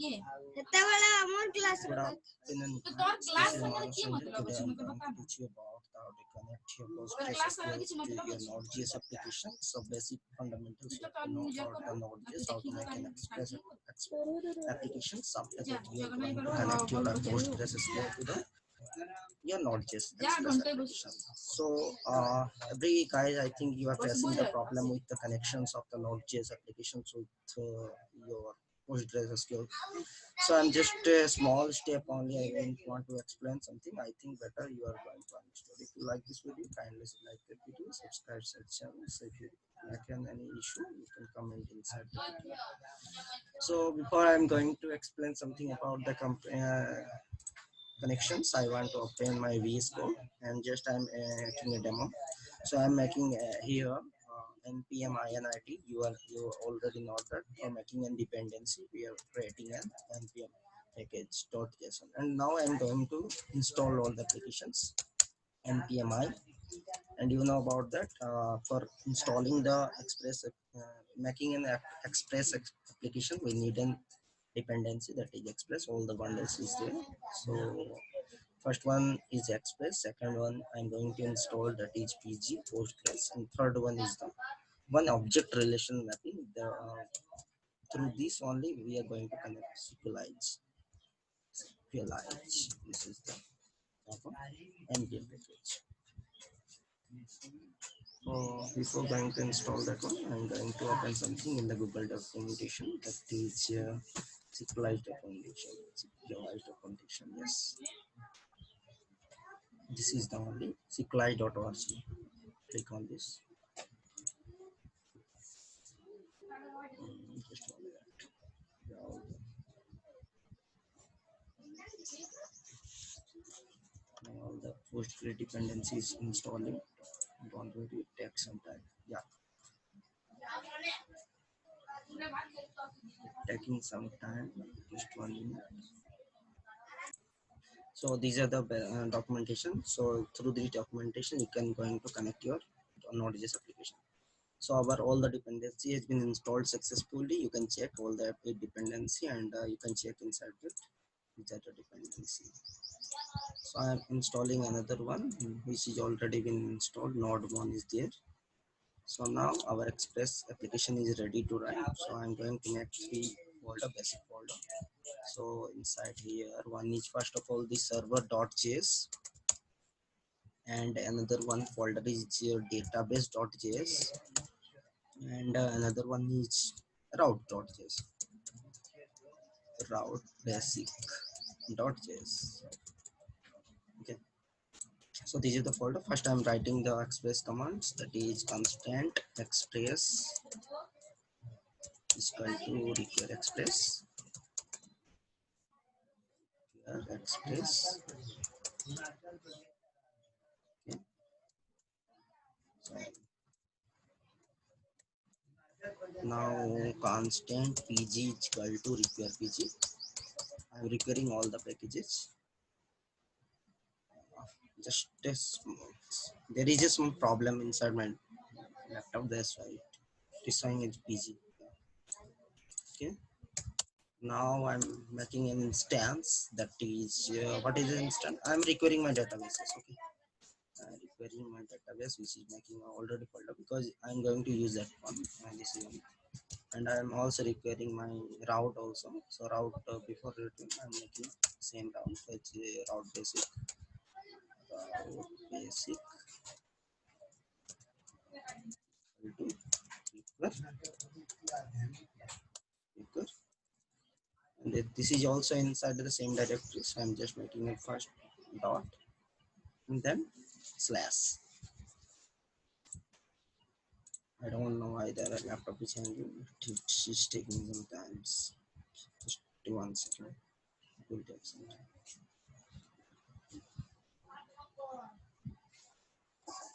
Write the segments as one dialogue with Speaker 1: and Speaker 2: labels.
Speaker 1: ସେତେବେଳେ ଆମର class
Speaker 2: Good afternoon. This is Manas Sanjay. Today I'm going to teach you about how to connect your PostgreSQL to your Node.js application. So basic fundamentals you have to know about the Node.js, how to make an Express application. After that you are going to connect your PostgreSQL to the your Node.js Express application. So every guys, I think you are facing the problem with the connections of the Node.js applications with your PostgreSQL. So I'm just a small step only. I don't want to explain something. I think better you are going to understand. If you like this video, kindly like the video, subscribe to the channel. So if you like any issue, you can comment inside the video. So before I'm going to explain something about the connections, I want to obtain my VS Code, and just I'm making a demo. So I'm making here npm init. You already know that for making a dependency we are creating an npm package.json, and now I'm going to install all the applications npmi. And you know about that, for installing the express making an express application, we need an dependency, that is express. All the bundles is there. So first one is express, second one I'm going to install, that is pg postgres, and third one is the one object relation mapping. Through this only we are going to connect SQLite. This is the npm package. So before going to install that one, I'm going to open something in the Google documentation, that is SQLite documentation. Yes, this is the only SQLite.org. Click on this. Just only that. All the Postgre dependencies installing. Don't worry, it takes some time. Yeah, taking some time. Just 1 minute. So these are the documentation. So through this documentation, you can going to connect your Node.js application. So our all the dependency has been installed successfully. You can check all the dependency, and you can check inside it inside the dependency. So I am installing another one which is already been installed. Node 1 is there. So now our express application is ready to run. So I'm going to make three folder, basic folder. So inside here, one is first of all the server.js, and another one folder is your database.js, and another one is route.js, route basic.js. Okay, so this is the folder. First I'm writing the express commands, that is constant express is equal to require express express. Okay, so now constant pg is equal to require pg. I'm requiring all the packages. Just there is just some problem inside my laptop, that's why it is showing as pg. Okay, now I'm making an instance, that is what is the instance? I'm requiring my databases. Okay, requiring my database, which is making already folder, because I'm going to use that one, and this is one. And I'm also requiring my route also. So route, before routing I'm making same route, which route basic equal, and this is also inside the same directory. So I'm just making it first dot and then slash. I don't know why the laptop is hanging. It's taking some time. Just 1 second. It will take some time.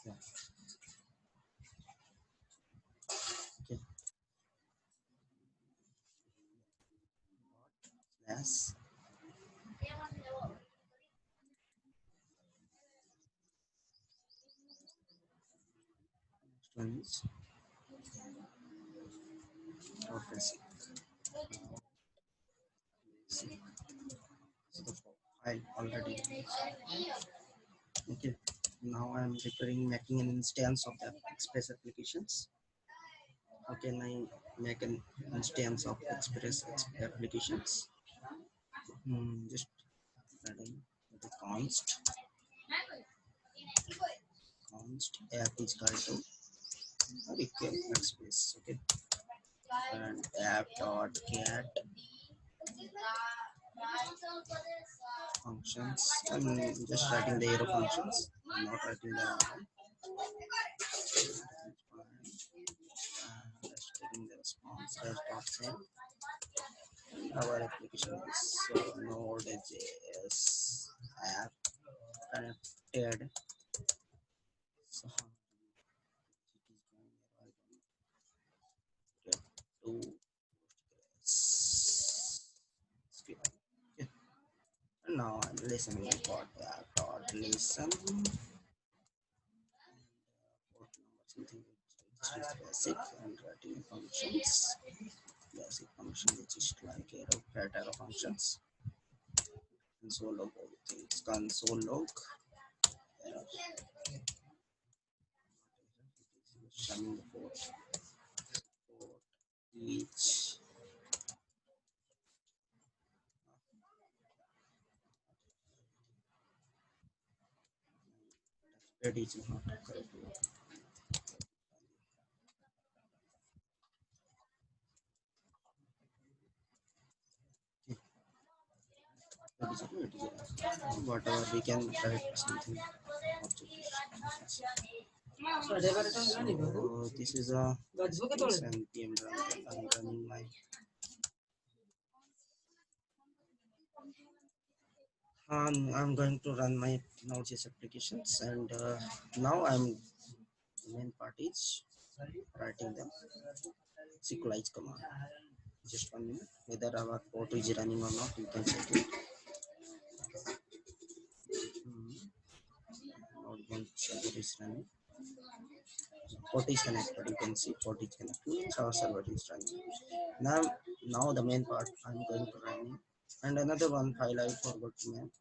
Speaker 2: Yeah. Okay. Slash. Next one is dot basic. I already. Okay. Now I'm preparing making an instance of the Express applications. How can I make an instance of Express applications? Just adding the const app is equal to recap Express. Okay. And app dot get functions. I'm just writing the arrow functions. I'm not writing the just taking the response as dot send. Our application is Node.js app connected. So it is going to okay. And now I'm listening for that dot listen port number something which is basic and writing functions. Basic function which is like arrow functions. Console log things console log error. Showing the port each that is not correct. Whatever we can write something object. So this is a npm run. I'm running my I'm going to run my Node.js applications, and now I'm main part is writing the SQLite command. Just 1 minute. Whether our port is running or not, you can check it. Node server is running. Port is connected. You can see port is connected. Means our server is running. Now the main part I'm going to run. And another one file I forgot to make.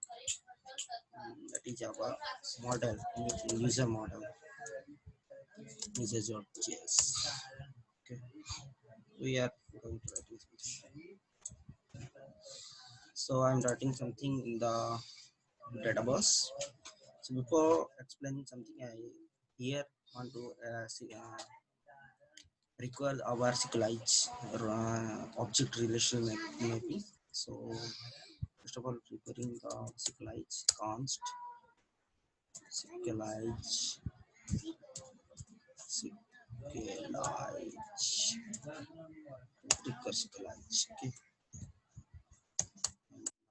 Speaker 2: That is our model, user model, user.js. Okay, we are going to write something. So I'm writing something in the database. So before explaining something, I here want to require our SQLite object relation mapping. So first of all, preparing the SQLite const SQLite SQLite. Okay.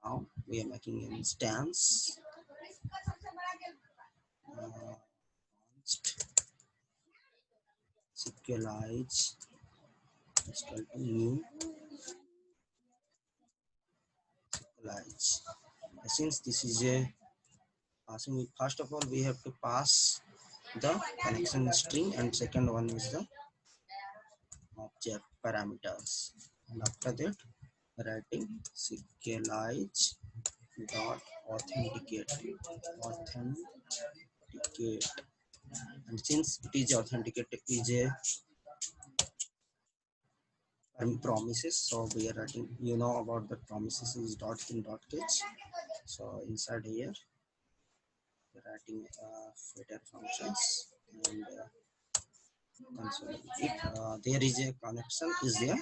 Speaker 2: Now we are making an instance. SQLite is equal to new SQLite. Since this is a so first of all we have to pass the connection string, and second one is the object parameters, and after that writing SQLite dot authenticate, and since it is authenticate is a promises, so we are writing, you know about the promises is dot in dot catch. So inside here we're writing filter functions, and console if there is a connection is there,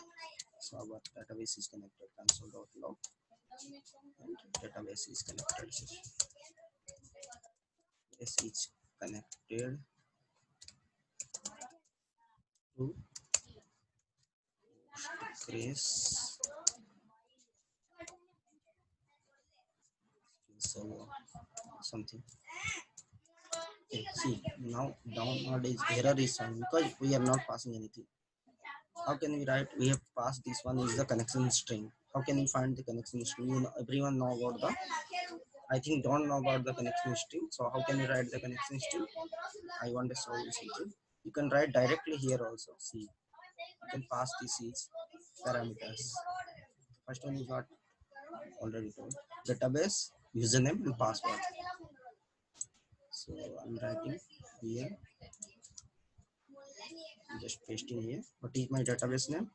Speaker 2: so our database is connected, console.log, and database is connected. Yes, it's connected to Postgres server something. Okay, see now download is error is showing because we are not passing anything. How can we write? We have passed this one is the connection string. How can we find the connection string? You know, everyone know about the, I think don't know about the connection string. So how can we write the connection string? I want to show you something. You can write directly here also. See, you can pass these parameters. First one is what already told. Database username and password. So I'm writing here, just pasting here. What is my database name?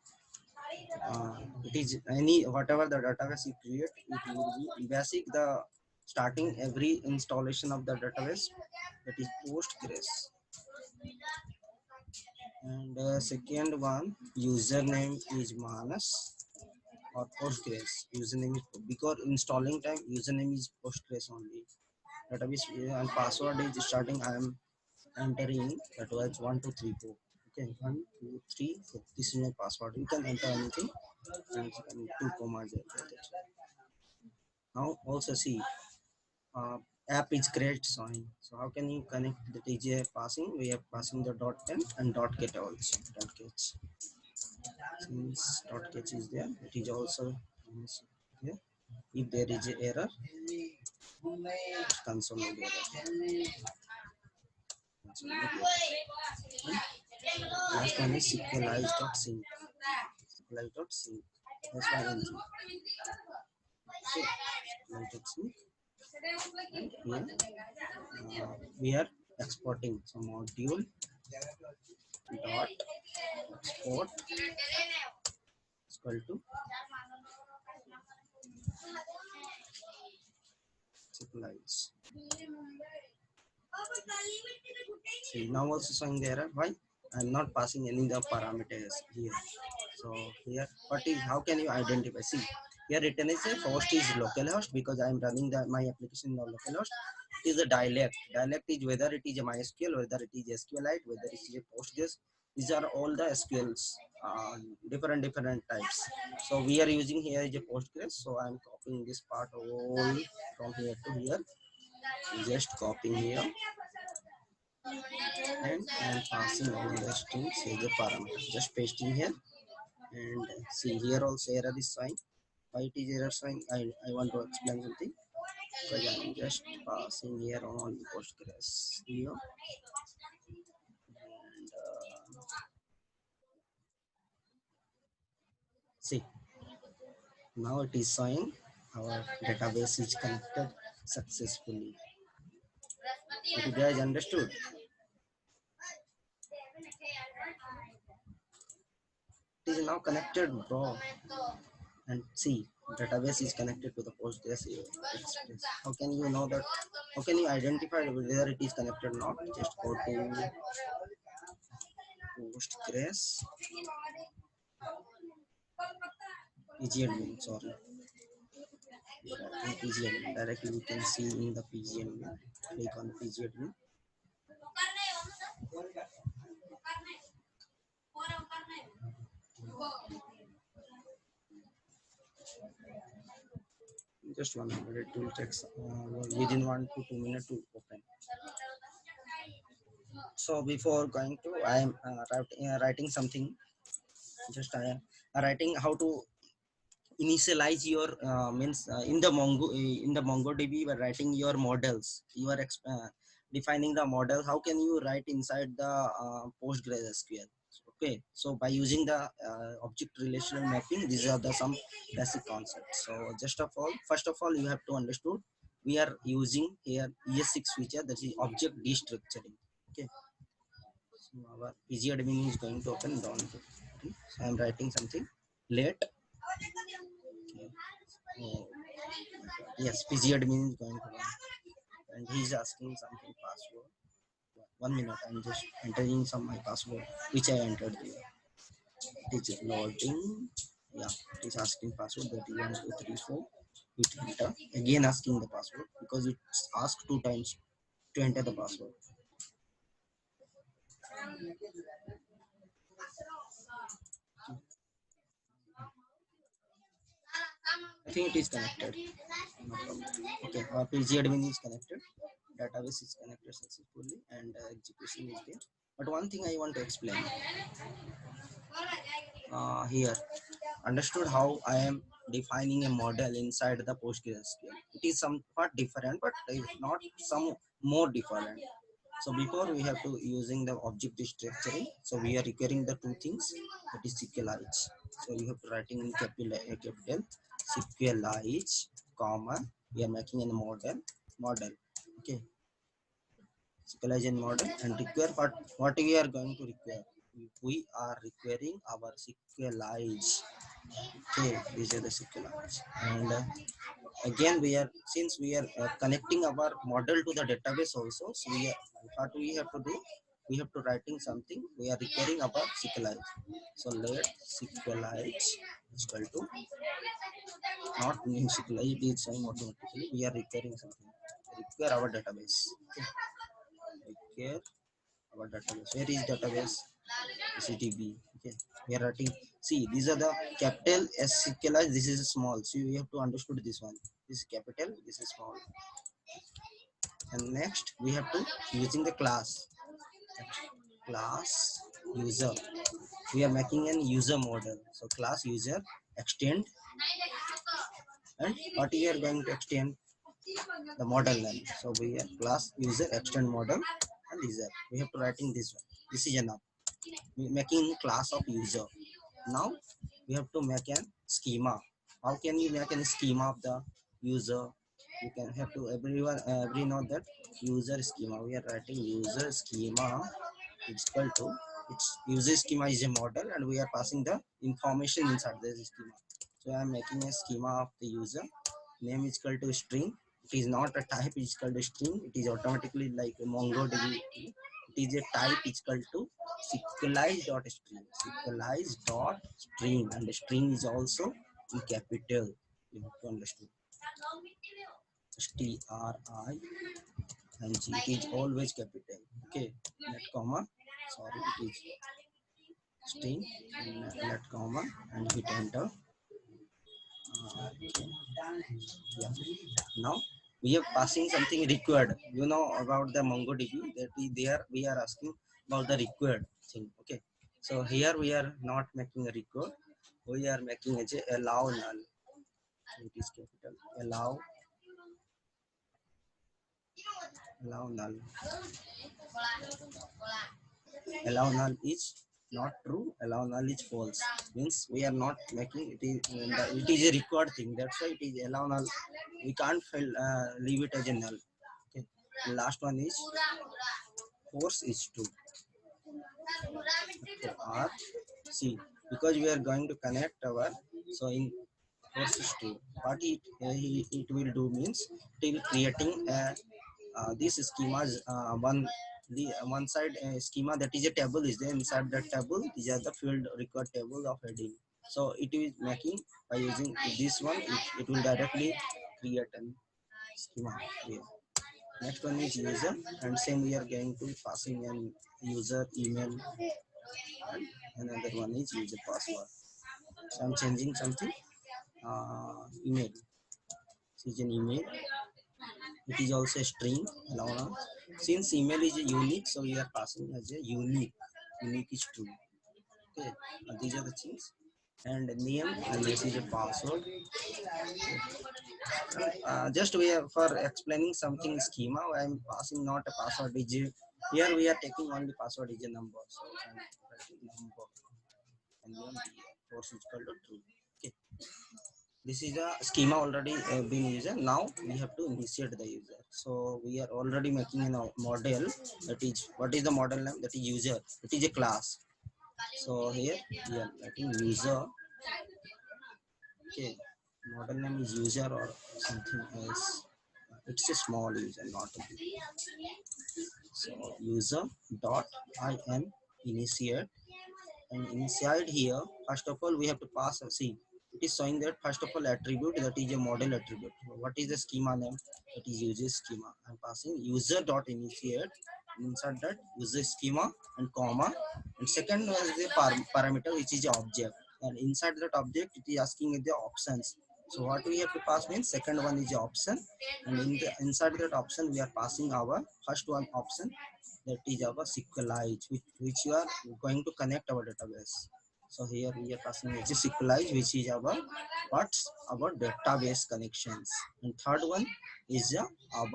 Speaker 2: It is any whatever the database you create, it will be basic. The starting every installation of the database, that is Postgres. And second one, username is Manas or Postgres. Username is because installing time username is Postgres only. Database and password is starting. I am entering that was 1234. Okay, 1234. This is my password. You can enter anything. And two commas. Now also see uh, app is great sign. So how can you connect the TGI passing? We are passing the dot .10 and dot .get also. Dot .get. Since dot .get is there, it is also here. If there is a error, console log error. Last one is SQLize.sync. SQLize.sync. That's why I'm SQLize.sync. And here we are exporting some module dot export equal to SQLize. See, now also showing the error. Why? I'm not passing any of the parameters here. So here, what is, how can you identify? See, here written is a host is localhost because I am running my application on localhost. It is a dialect. Dialect is whether it is a MySQL, whether it is SQLite, whether it is a Postgres. These are all the SQLs, different types. So we are using here is a Postgres. So I'm copying this part all from here to here. Just copying here and passing all the strings as a parameter. Just pasting here and see here also error is sign. Why it is error sign? I want to explain something. Because I'm just passing here on Postgres here and see now it is showing our database is connected successfully. If you guys understood, it is now connected, bro. And see, database is connected to the Postgres Express. How can you know that? How can you identify whether it is connected or not? Just go to Postgres PGAdmin. Sorry, PGAdmin. Directly you can see in the PGAdmin. Click on PGAdmin. Just 1 minute. It will take within 1 to 2 minutes to open. So before going to, I am writing something. Just I am writing how to initialize your means in the MongoDB. We're writing your models. You are defining the model. How can you write inside the PostgreSQL? Okay, so by using the object relational mapping, these are the some basic concepts. So first of all, you have to understood we are using here ES6 feature, that is object destructuring. Okay, so our PGAdmin is going to open down. Okay. So I am writing something. Let okay. Oh, yes, PGAdmin is going to run, and he's asking something password. 1 minute, I'm just entering some my password which I entered there. It is loading. Yeah, it is asking password, that is 1234. Hit enter. Again asking the password because it's asked 2 times to enter the password. I think it is connected. No problem. Okay, our PGAdmin is connected. Database is connected successfully and execution is there. But one thing I want to explain here, understood how I am defining a model inside the PostgreSQL. It is somewhat different, but not some more different. So before we have to using the object structuring. So we are requiring the two things, that is SQLize. So you have to writing in capital SQLize, comma We are making a model. Okay, SQLization model and require what we are going to require. We are requiring our SQLize. Okay, these are the SQLize. And again, we are since we are connecting our model to the database also. So we are, what we have to do, we have to writing something. We are requiring our SQLize. So let SQLize is equal to not new SQLize. It is saying automatically we are requiring something. Require our database. Okay. Require our database. Where is database? CTB. Okay, we are writing. See, these are the capital S SQLize. This is small, so you have to understood this one. This is capital, this is small. And next we have to using the class user. We are making an user model. So class user extend, and what we are going to extend the model name. So we are class user extend model and user. We have to writing this one. This is enough. We making class of user. Now we have to make an schema. How can you make a schema of the user? You can have to everyone every know that user schema. We are writing user schema is equal to its user schema is a model, and we are passing the information inside the schema. So I am making a schema of the user. Name is equal to string. It is not a type, it's called a string. It is automatically like a MongoDB. It is a type, it's equal to SQLize.string. SQLize.string, and the string is also in capital. You have to understand. STRING. It is always capital. Okay. Let comma. Sorry, it is string. Let comma and hit enter. Okay. Yeah. Now we are passing something required. You know about the MongoDB, that is there we are asking about the required thing. Okay. So here we are not making a record. We are making a allow null. It is capital. Allow null. Allow null is not true. Allow null is false. Means we are not making it is. It is a required thing. That's why it is allow null. We can't leave it as a null. Okay. The last one is force is true. Okay. Or see, because we are going to connect our, so in force is true. What it will do means it will creating this schemas one side schema, that is a table is there. Inside that table these are the field record table of heading. So it is making by using this one, it will directly create a schema here. Next one is user, and same we are going to passing an user email, and another one is user password. So I'm changing something. Email, this is an email. It is also a string. Now, since email is a unique, so we are passing as a unique. Unique is true. Okay, these are the things. And name, and this is a password. Just we are for explaining something schema. I am passing not a password digit. Here we are taking only password digit number. So I'm writing number, and then the force is equal to true. Okay. This is a schema already been used. Now we have to initiate the user. So we are already making a model, that is, what is the model name? That is user. It is a class. So here we are writing user. Okay, model name is user or something else. It's a small user, not a big. So user dot in initiate, and inside here first of all we have to pass a see. It is showing that first of all attribute, that is a model attribute. What is the schema name? That is user schema. I'm passing user dot initiate, inside that user schema and comma, and second is the parameter which is object, and inside that object it is asking the options. So what we have to pass means second one is the option, and inside that option we are passing our first one option, that is our SQLize, which you are going to connect our database. So here we are passing a SQLize, which is what's our database connections. And third one is our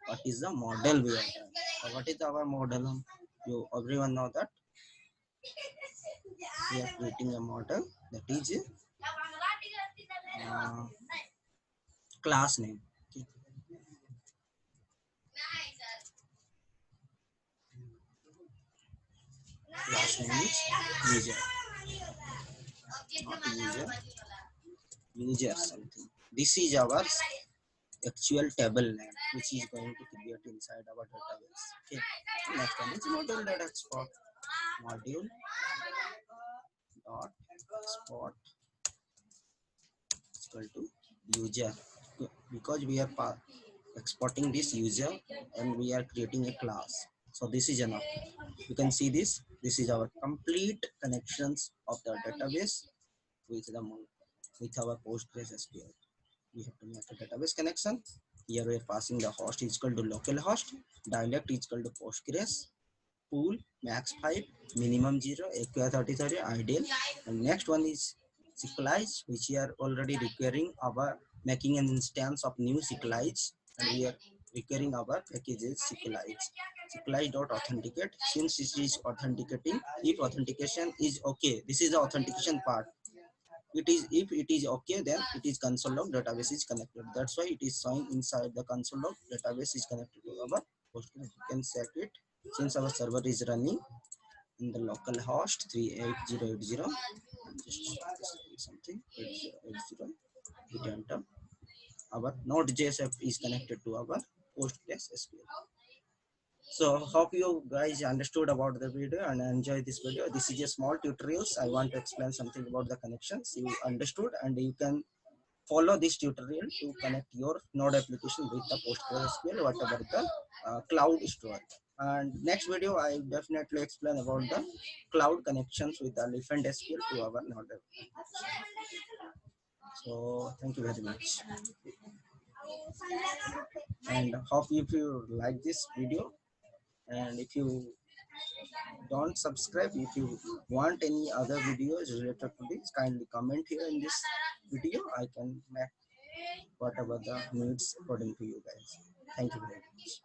Speaker 2: what is the model we are doing. So what is our model? You everyone know that we are creating a model, that is class name. class name is user, not user, user something. This is our actual table name which is going to create inside our database. Okay. Next one is module dot export. Module dot export is equal to user, because we are exporting this user and we are creating a class. So this is enough. You can see this. This is our complete connections of the database with the with our PostgreSQL. We have to make a database connection. Here we are passing the host is equal to localhost, dialect is equal to Postgres, pool max 5, minimum 0, AQI 33, ideal. And next one is SQLite, which we are already requiring our making an instance of new SQLite, and we are requiring our packages SQLite. SQLite dot authenticate, since it is authenticating, if authentication is okay, this is the authentication part. It is, if it is okay, then it is console log database is connected. That's why it is showing inside the console log database is connected to our Postgres. You can set it, since our server is running in the local host 38080. Just something 8080, hit enter. Our Node.js app is connected to our PostgreSQL. So hope you guys understood about the video and enjoy this video. This is a small tutorials. I want to explain something about the connections. You understood, and you can follow this tutorial to connect your Node application with the PostgreSQL, whatever the cloud store. And next video, I definitely explain about the cloud connections with the Elephant SQL to our Node application. So thank you very much. And hope if you like this video, and if you don't subscribe, if you want any other videos related to this, kindly comment here in this video. I can make whatever the needs according to you guys. Thank you very much.